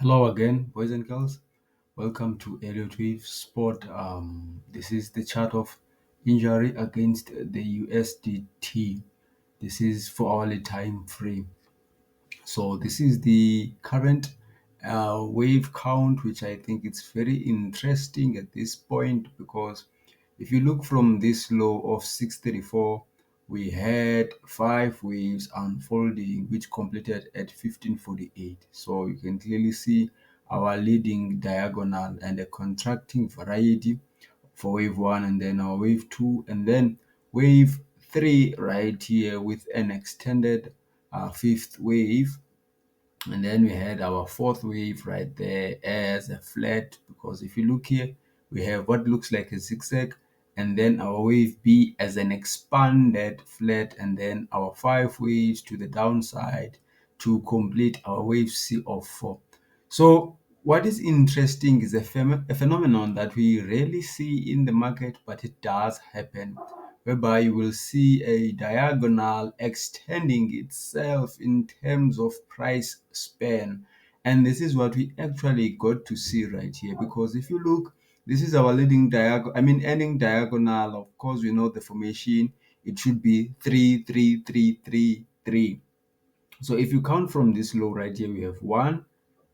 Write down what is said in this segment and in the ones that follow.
Hello again, boys and girls. Welcome to Elliott Wave Sport. This is the chart of injury against the USDT. This is for hourly time frame. So this is the current wave count, which I think it's very interesting at this point because if you look from this low of 634, we had five waves unfolding, which completed at 1548. So you can clearly see our leading diagonal and a contracting variety for wave one, and then our wave two, and then wave three right here with an extended fifth wave, and then we had our fourth wave right there as a flat, because if you look here, we have what looks like a zigzag, and then our wave B as an expanded flat, and then our five waves to the downside to complete our wave C of 4. So what is interesting is a phenomenon that we rarely see in the market, but it does happen, whereby you will see a diagonal extending itself in terms of price span. And this is what we actually got to see right here, because if you look, this is our leading diagonal, ending diagonal. Of course, we know the formation, it should be 3 3 3 3 3. So if you count from this low right here, we have 1,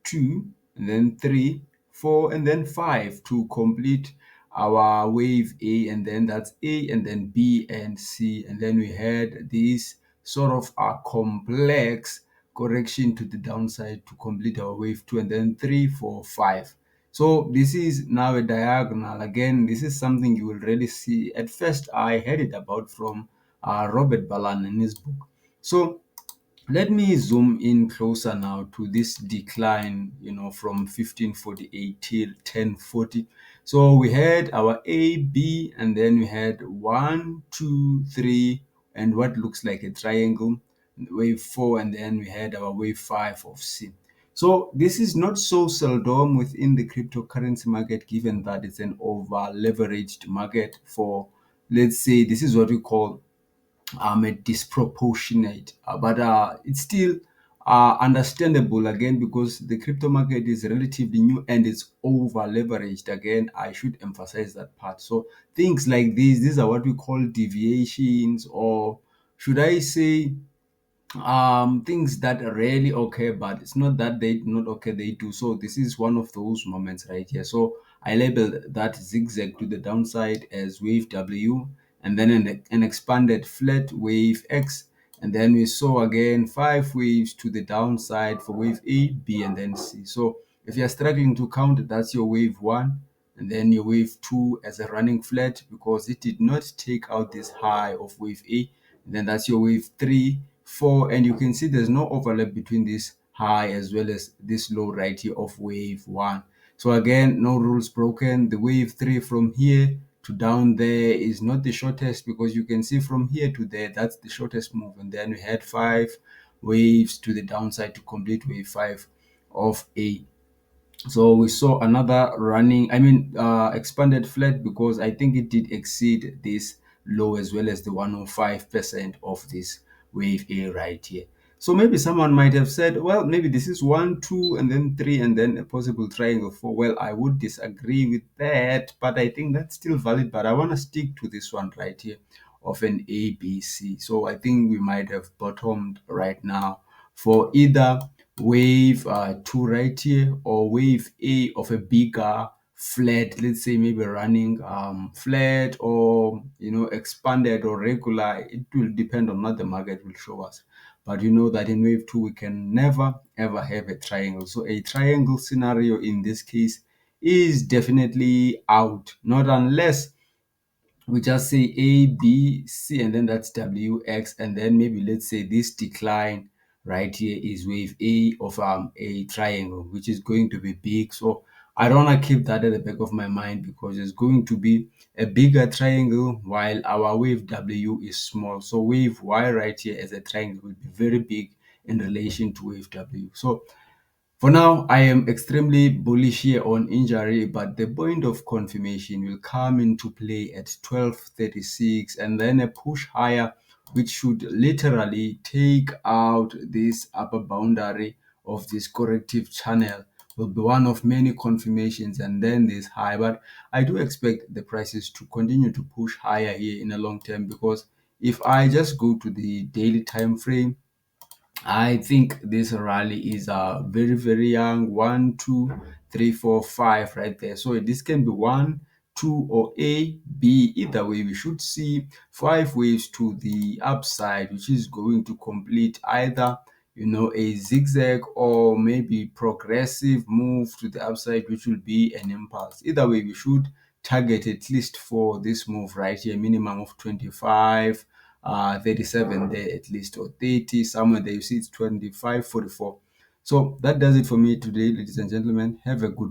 2, and then 3, 4, and then 5 to complete our wave A, and then that's A, and then B and C, and then we had this sort of a complex correction to the downside to complete our wave 2, and then 3, 4, 5. So this is now a diagonal. Again, this is something you will really see. At first, I heard it about from Robert Balan in his book. So let me zoom in closer now to this decline, from 1548 till 1040. So we had our A, B, and then we had 1, 2, 3, and what looks like a triangle, wave 4, and then we had our wave 5 of C. So this is not so seldom within the cryptocurrency market, given that it's an over leveraged market for, let's say, this is what we call a disproportionate, but it's still understandable, again, because the crypto market is relatively new and it's over leveraged. Again, I should emphasize that part. So things like these are what we call deviations, or should I say things that rarely occur, but it's not that they not occur, they do. So this is one of those moments right here. So I labeled that zigzag to the downside as wave W, and then an expanded flat wave X, and then we saw again five waves to the downside for wave A, B, and then C. So if you're struggling to count, that's your wave one, and then your wave two as a running flat because it did not take out this high of wave A, and then that's your wave three, 4, and you can see there's no overlap between this high as well as this low right here of wave 1. So again, no rules broken. The wave 3 from here to down there is not the shortest, because you can see from here to there, that's the shortest move. And then we had 5 waves to the downside to complete wave 5 of A. So we saw another running, expanded flat, because I think it did exceed this low as well as the 105% of this wave A right here. So maybe someone might have said, well, maybe this is 1, 2, and then 3, and then a possible triangle 4. Well, I would disagree with that, but I think that's still valid. But I want to stick to this one right here of an ABC. So I think we might have bottomed right now for either wave 2 right here, or wave A of a bigger flat, let's say maybe running flat, or expanded or regular. It will depend on what the market will show us, but you know that in wave 2 we can never ever have a triangle. So a triangle scenario in this case is definitely out, not unless we just say A, B, C, and then that's W, X, and then maybe let's say this decline right here is wave A of a triangle, which is going to be big. So I don't want to keep that at the back of my mind, because it's going to be a bigger triangle while our wave W is small. So wave Y right here as a triangle will be very big in relation to wave W. So for now, I am extremely bullish here on injury, but the point of confirmation will come into play at 12:36, and then a push higher, which should literally take out this upper boundary of this corrective channel, will be one of many confirmations, and then there's high. But I do expect the prices to continue to push higher here in the long term, because if I just go to the daily time frame, I think this rally is very, very young. One, two, three, four, five right there. So this can be one, two, or A, B. Either way, we should see five waves to the upside, which is going to complete either a zigzag or maybe progressive move to the upside, which will be an impulse. Either way, we should target at least for this move right here, minimum of 25, 37 there at least, or 30 somewhere there. You see it's 25, 44. So that does it for me today, ladies and gentlemen. Have a good one.